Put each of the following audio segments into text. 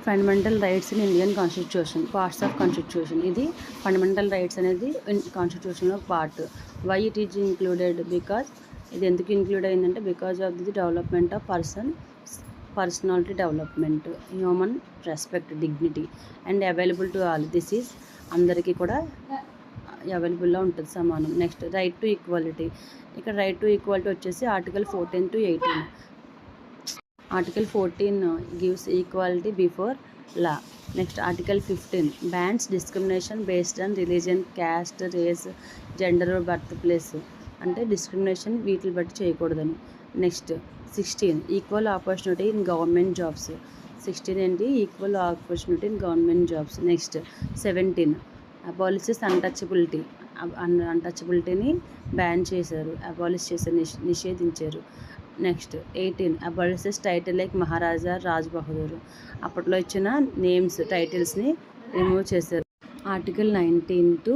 Fundamental rights in Indian constitution, parts of constitution. ఇది fundamental rights అనేది కాన్స్టిట్యూషన్లో part. Why it is included? Because ఇది ఎందుకు include అయిందంటే because of the development of personality development, human respect, dignity and available to all. This is అందరికీ కూడా అవైలబుల్లో ఉంటుంది, సమానం. Next right to equality. ఇక్కడ రైట్ టు ఈక్వాలిటీ వచ్చేసి article 14 to 18. Article 14 gives equality before law. Next, Article 15 bans discrimination based on religion, caste, race, gender or birthplace. అంటే discrimination వీటిని బట్టి చేయకూడదని. Next 16 equal opportunity in government jobs. 16 ఏంటి? Equal opportunity in government jobs. Next 17 abolishes untouchability. అన్టచబిలిటీని ban చేశారు, abolish చేశారు, నిషేధించారు. Next 18 abolishes title like Maharaja, Raj Bahadur. అప్పట్లో ఇచ్చిన నేమ్స్, టైటిల్స్ని రిమూవ్ చేశారు. Article 19 to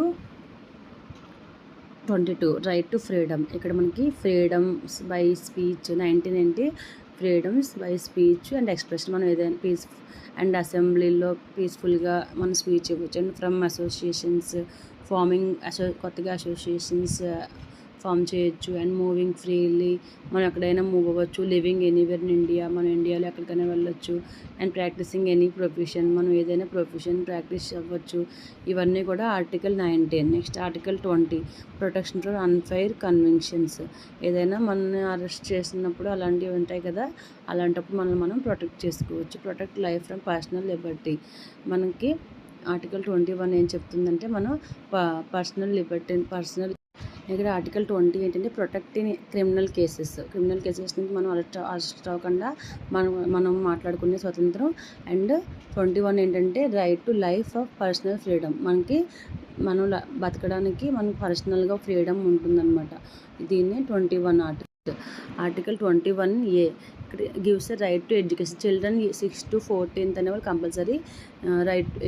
22 right to freedom. ఇక్కడ మనకి ఫ్రీడమ్స్ బై స్పీచ్. 19 ఏంటి? Freedoms by speech and expression. మనం ఏదైనా అండ్ అసెంబ్లీలో పీస్ఫుల్గా మనం స్పీచ్ ఇవ్వచ్చు. అండ్ ఫ్రమ్ అసోసియేషన్స్ ఫార్మింగ్, కొత్తగా అసోసియేషన్స్ ఫామ్ చేయొచ్చు. అండ్ మూవింగ్ ఫ్రీలీ, మనం ఎక్కడైనా మూవ్ అవ్వచ్చు. లివింగ్ ఎనీవేర్ ఇన్ ఇండియా, మనం ఇండియాలో ఎక్కడికైనా వెళ్ళొచ్చు. అండ్ ప్రాక్టీసింగ్ ఎనీ ప్రొఫెషన్, మనం ఏదైనా ప్రొఫెషన్ ప్రాక్టీస్ అవ్వచ్చు. ఇవన్నీ కూడా article 19. Next article 20 protection for unfair convictions. ఏదైనా మనల్ని అరెస్ట్ చేసినప్పుడు అలాంటివి ఉంటాయి కదా, అలాంటప్పుడు మనం ప్రొటెక్ట్ చేసుకోవచ్చు. Protect life from personal Liberty. మనకి ఆర్టికల్ 21 ఏం చెప్తుందంటే మనం పర్సనల్ లిబర్టీ, ఇక్కడ ఆర్టికల్ 20 ఏంటంటే ప్రొటెక్ట్ ఇన్ క్రిమినల్ కేసెస్ నుంచి మనం అరెస్ట్ అవ్వకుండా మనం మాట్లాడుకునే స్వతంత్రం. అండ్ 21 ఏంటంటే right to life of personal freedom. మనం బతకడానికి మనకు పర్సనల్గా ఫ్రీడమ్ ఉంటుందన్నమాట. దీన్ని 21 article 21A gives a right to education. Children 6 to 14 అనేవాళ్ళు కంపల్సరీ రైట్ టు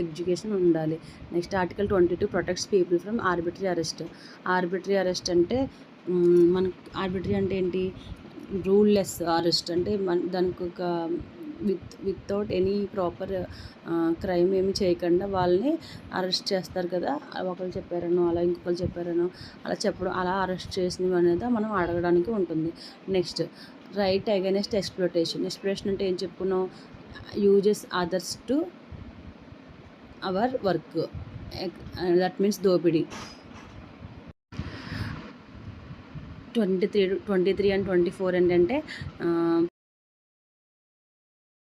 ఎడ్యుకేషన్ ఉండాలి. Next article 22 protects people from arbitrary arrest. Arbitrary arrest అంటే మనకు ఆర్బిటరీ అంటే ఏంటి? రూల్లెస్ అరెస్ట్. అంటే దానికి ఒక వితౌట్ ఎనీ ప్రాపర్ క్రైమ్ ఏమి చేయకుండా వాళ్ళని అరెస్ట్ చేస్తారు కదా. ఒకరు చెప్పారనో, అలా ఇంకొకరు చెప్పారనో, అలా చెప్పడం, అలా అరెస్ట్ చేసినవి అనేది మనం అడగడానికి ఉంటుంది. Next right against exploitation. అంటే ఏం చెప్పుకున్నాం? Uses others to our work, that means దోపిడీ. 23 and 24 ఏంటంటే